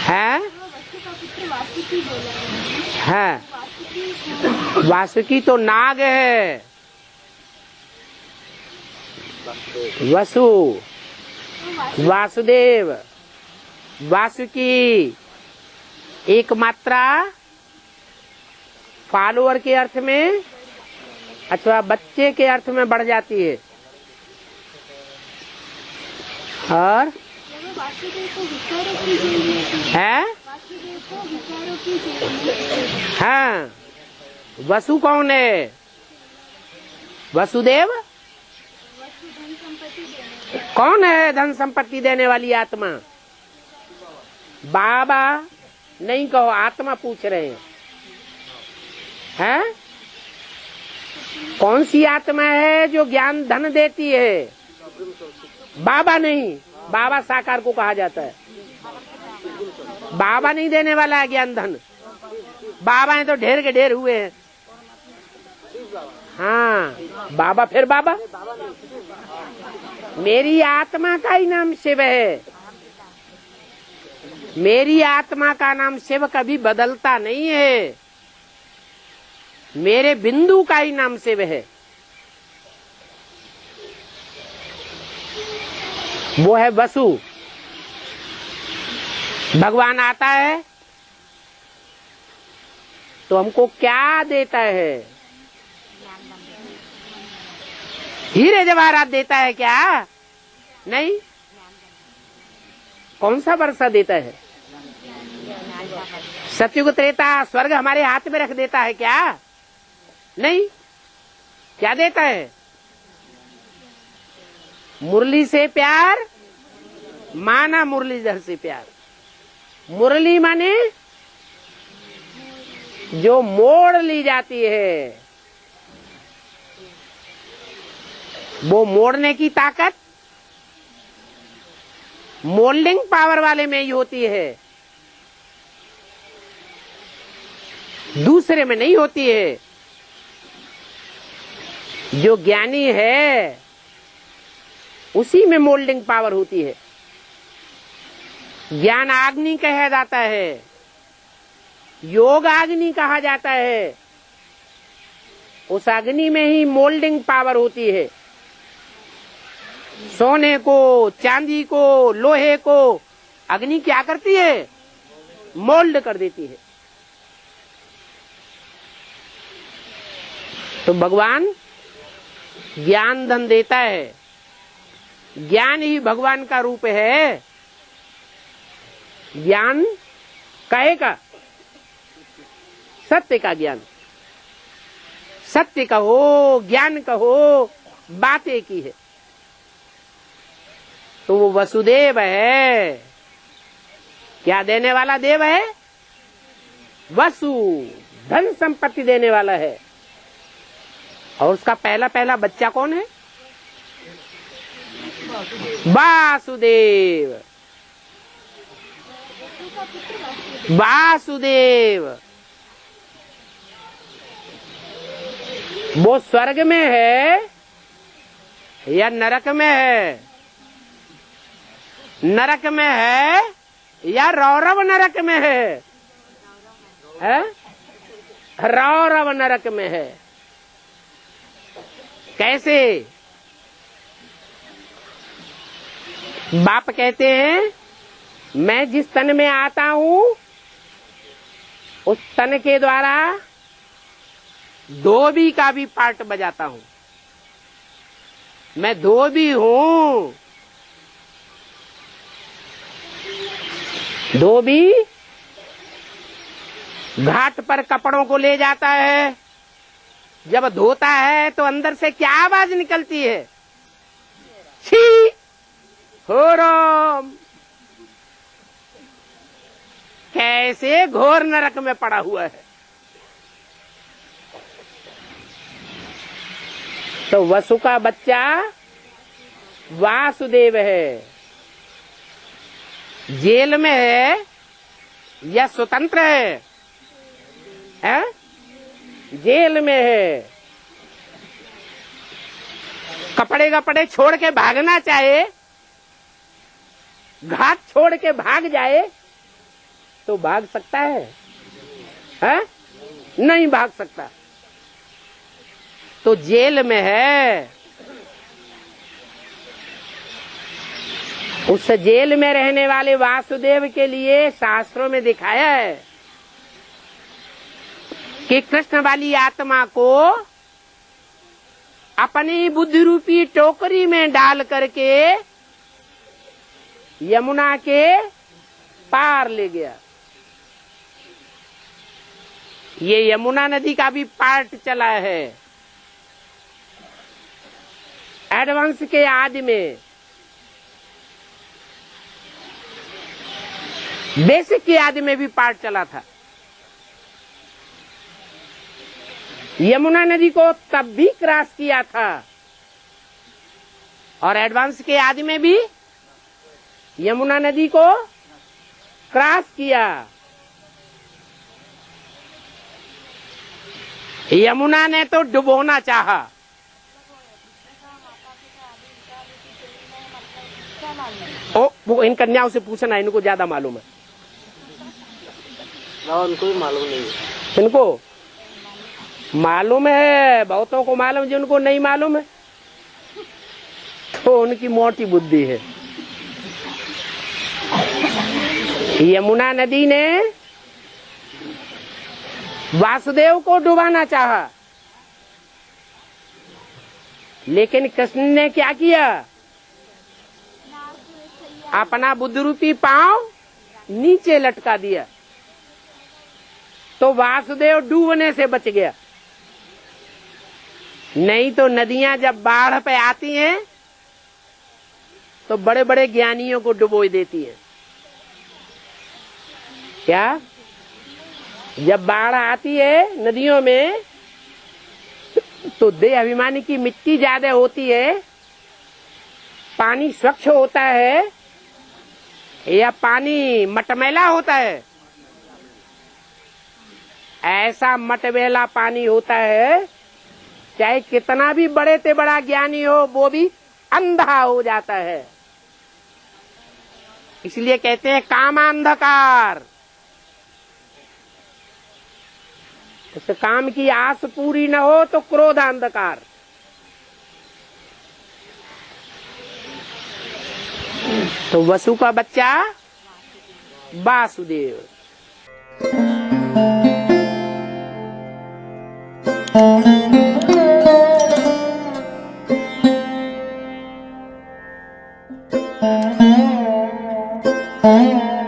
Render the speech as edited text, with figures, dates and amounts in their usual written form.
है है वासुकी तो नाग है। वसु, वासुदेव, वासुकी एक मात्रा फॉलोअर के अर्थ में अथवा बच्चे के अर्थ में बढ़ जाती है। और है हाँ, वसु कौन है? वसुदेव कौन है? धन संपत्ति देने वाली आत्मा। बाबा नहीं कहो, आत्मा पूछ रहे हैं। हैं? कौन सी आत्मा है जो ज्ञान धन देती है? बाबा नहीं, बाबा साकार को कहा जाता है। बाबा नहीं देने वाला है ज्ञान धन। बाबा है तो ढेर के ढेर हुए हैं। हाँ, बाबा फिर बाबा। मेरी आत्मा का ही नाम शिव है। मेरी आत्मा का नाम शिव कभी बदलता नहीं है। मेरे बिंदु का ही नाम शिव है। वो है वसु। भगवान आता है तो हमको क्या देता है? हीरे जवाहरात देता है क्या? नहीं। कौन सा वर्षा देता है? सतयुग त्रेता स्वर्ग हमारे हाथ में रख देता है क्या? नहीं। क्या देता है? मुरली से प्यार, माना मुरलीधर से प्यार। मुरली माने जो मोड़ ली जाती है, वो मोड़ने की ताकत मोल्डिंग पावर वाले में ही होती है, दूसरे में नहीं होती है। जो ज्ञानी है उसी में मोल्डिंग पावर होती है। ज्ञान अग्नि कहा जाता है, योग अग्नि कहा जाता है। उस अग्नि में ही मोल्डिंग पावर होती है। सोने को, चांदी को, लोहे को अग्नि क्या करती है? मोल्ड कर देती है। तो भगवान ज्ञान धन देता है। ज्ञान ही भगवान का रूप है। ज्ञान काहे का? सत्य का ज्ञान। सत्य कहो, ज्ञान कहो, बात एक ही है। तो वो वसुदेव है। क्या देने वाला देव है? वसु, धन संपत्ति देने वाला है। और उसका पहला पहला बच्चा कौन है? वासुदेव। वासुदेव वो स्वर्ग में है या नरक में है? नरक में है या रौरव नरक में है? रौरव नरक में है। कैसे? बाप कहते हैं मैं जिस तन में आता हूं उस तन के द्वारा धोबी का भी पार्ट बजाता हूं। मैं धोबी हूं। धोबी घाट पर कपड़ों को ले जाता है। जब धोता है तो अंदर से क्या आवाज निकलती है? छी हो राम। कैसे घोर नरक में पड़ा हुआ है। तो वसु का बच्चा वासुदेव है। जेल में है या स्वतंत्र है? जेल में है। कपड़े कपड़े छोड़ के भागना चाहे घाट छोड़ के भाग जाए तो भाग सकता है? नहीं भाग सकता। तो जेल में है। उस जेल में रहने वाले वासुदेव के लिए शास्त्रों में दिखाया है कि कृष्ण वाली आत्मा को अपनी बुद्धि रूपी टोकरी में डाल करके यमुना के पार ले गया। ये यमुना नदी का भी पार्ट चला है। एडवांस के आदि में, बेसिक के आदि में भी पार्ट चला था। यमुना नदी को तब भी क्रॉस किया था और एडवांस के आदि में भी यमुना नदी को क्रॉस किया। यमुना ने तो डुबोना चाहा। वो इन कन्याओं से पूछना, इनको ज्यादा मालूम है। उनको भी मालूम नहीं है। इनको मालूम है, बहुतों को मालूम, जिनको नहीं मालूम है तो उनकी मोटी बुद्धि है। यमुना नदी ने वासुदेव को डुबाना चाहा, लेकिन कृष्ण ने क्या किया? अपना बुद्धि रूपी पांव नीचे लटका दिया, तो वासुदेव डूबने से बच गया। नहीं तो नदियां जब बाढ़ पे आती हैं तो बड़े बड़े ज्ञानियों को डुबो देती हैं। क्या? जब बाढ़ आती है नदियों में तो देह अभिमानी की मिट्टी ज्यादा होती है, पानी स्वच्छ होता है या पानी मटमैला होता है? ऐसा मटमैला पानी होता है, चाहे कितना भी बड़े से बड़ा ज्ञानी हो वो भी अंधा हो जाता है। इसलिए कहते हैं कामांधकार। उस काम की आस पूरी न हो तो क्रोधांधकार। तो वसु का बच्चा वासुदेव। Thank you.